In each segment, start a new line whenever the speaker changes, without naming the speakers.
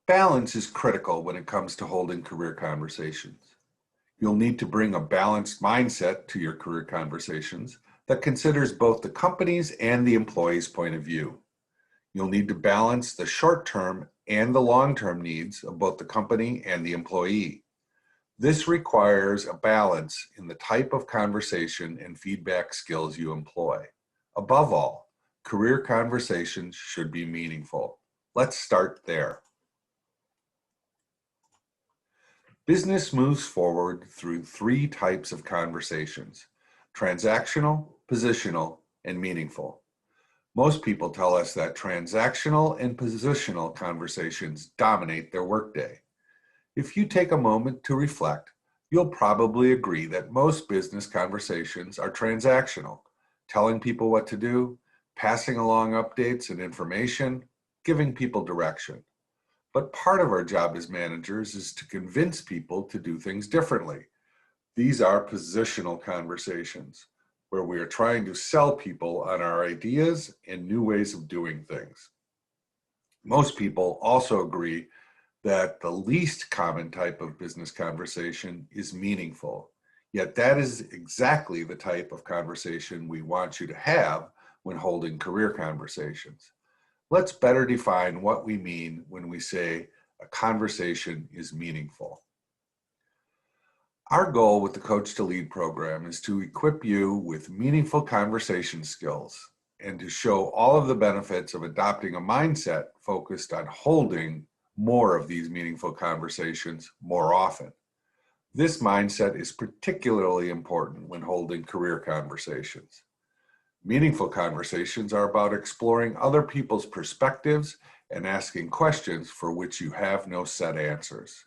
Balance is critical when it comes to holding career conversations. You'll need to bring a balanced mindset to your career conversations that considers both the company's and the employee's point of view. You'll need to balance the short-term and the long-term needs of both the company and the employee. This requires a balance in the type of conversation and feedback skills you employ. Above all, career conversations should be meaningful. Let's start there. Business moves forward through three types of conversations: transactional, positional, and meaningful. Most people tell us that transactional and positional conversations dominate their workday. If you take a moment to reflect, you'll probably agree that most business conversations are transactional, telling people what to do, passing along updates and information, giving people direction. But part of our job as managers is to convince people to do things differently. These are positional conversations, where we are trying to sell people on our ideas and new ways of doing things. Most people also agree that the least common type of business conversation is meaningful. Yet that is exactly the type of conversation we want you to have when holding career conversations. Let's better define what we mean when we say a conversation is meaningful. Our goal with the Coach to Lead program is to equip you with meaningful conversation skills and to show all of the benefits of adopting a mindset focused on holding more of these meaningful conversations more often. This mindset is particularly important when holding career conversations. Meaningful conversations are about exploring other people's perspectives and asking questions for which you have no set answers.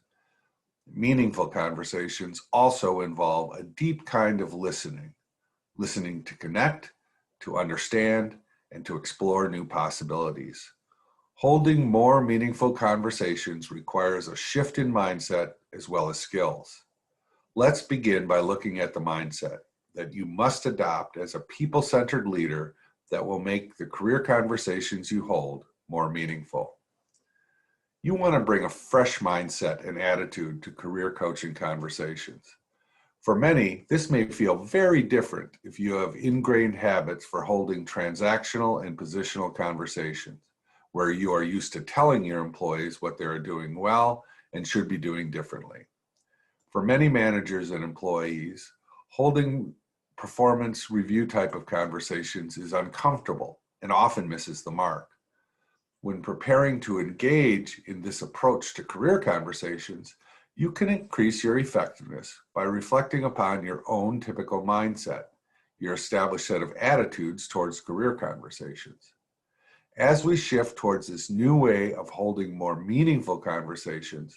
Meaningful conversations also involve a deep kind of listening to connect, to understand, and to explore new possibilities. Holding more meaningful conversations requires a shift in mindset as well as skills. Let's begin by looking at the mindset that you must adopt as a people-centered leader that will make the career conversations you hold more meaningful. You want to bring a fresh mindset and attitude to career coaching conversations. For many, this may feel very different if you have ingrained habits for holding transactional and positional conversations, where you are used to telling your employees what they are doing well and should be doing differently. For many managers and employees, holding performance review type of conversations is uncomfortable and often misses the mark. When preparing to engage in this approach to career conversations, you can increase your effectiveness by reflecting upon your own typical mindset, your established set of attitudes towards career conversations. As we shift towards this new way of holding more meaningful conversations,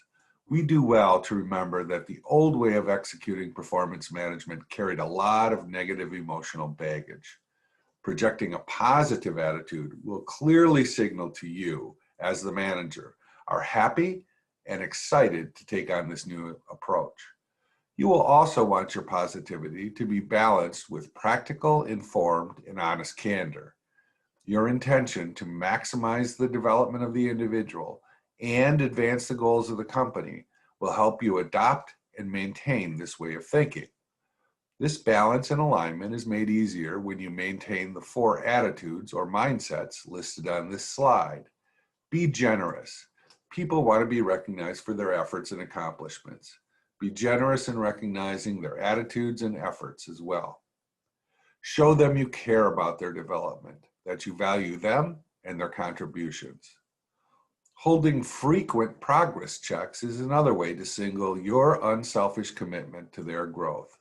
we do well to remember that the old way of executing performance management carried a lot of negative emotional baggage. Projecting a positive attitude will clearly signal to you, as the manager, are happy and excited to take on this new approach. You will also want your positivity to be balanced with practical, informed, and honest candor. Your intention to maximize the development of the individual and advance the goals of the company will help you adopt and maintain this way of thinking. This balance and alignment is made easier when you maintain the four attitudes or mindsets listed on this slide. Be generous. People want to be recognized for their efforts and accomplishments. Be generous in recognizing their attitudes and efforts as well. Show them you care about their development, that you value them and their contributions. Holding frequent progress checks is another way to signal your unselfish commitment to their growth.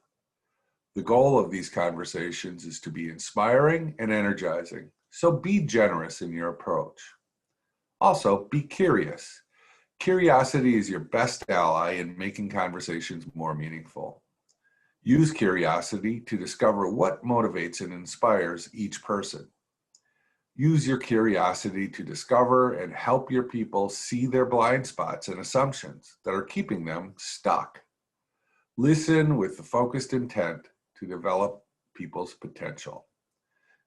The goal of these conversations is to be inspiring and energizing, so be generous in your approach. Also, be curious. Curiosity is your best ally in making conversations more meaningful. Use curiosity to discover what motivates and inspires each person. Use your curiosity to discover and help your people see their blind spots and assumptions that are keeping them stuck. Listen with the focused intent to develop people's potential.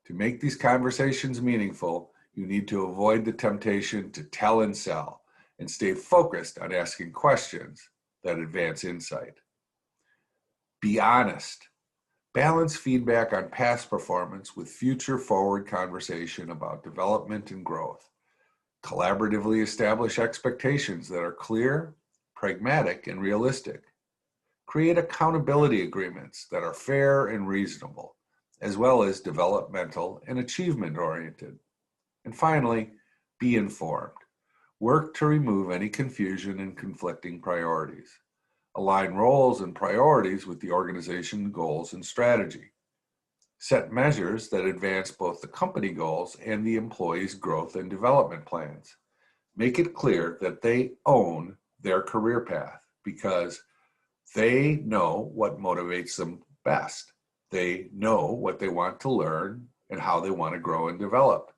To make these conversations meaningful, you need to avoid the temptation to tell and sell and stay focused on asking questions that advance insight. Be honest. Balance feedback on past performance with future forward conversation about development and growth. Collaboratively establish expectations that are clear, pragmatic, and realistic. Create accountability agreements that are fair and reasonable, as well as developmental and achievement-oriented. And finally, be informed. Work to remove any confusion and conflicting priorities. Align roles and priorities with the organization's goals and strategy. Set measures that advance both the company goals and the employees' growth and development plans. Make it clear that they own their career path because they know what motivates them best. They know what they want to learn and how they want to grow and develop.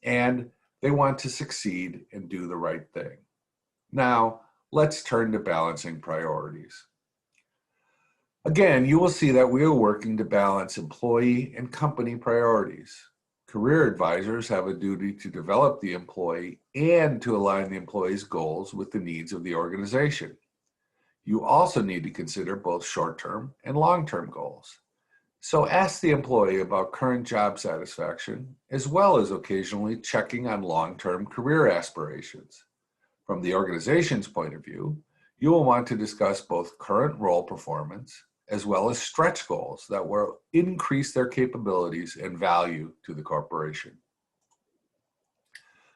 And they want to succeed and do the right thing. Now, let's turn to balancing priorities. Again, you will see that we are working to balance employee and company priorities. Career advisors have a duty to develop the employee and to align the employee's goals with the needs of the organization. You also need to consider both short-term and long-term goals. So ask the employee about current job satisfaction, as well as occasionally checking on long-term career aspirations. From the organization's point of view, you will want to discuss both current role performance as well as stretch goals that will increase their capabilities and value to the corporation.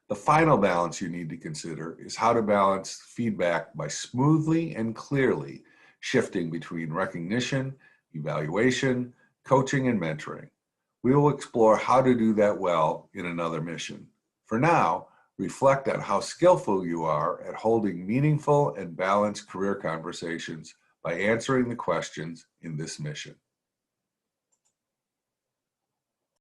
The final balance you need to consider is how to balance feedback by smoothly and clearly shifting between recognition, evaluation, coaching, and mentoring. We will explore how to do that well in another mission. For now, reflect on how skillful you are at holding meaningful and balanced career conversations by answering the questions in this mission.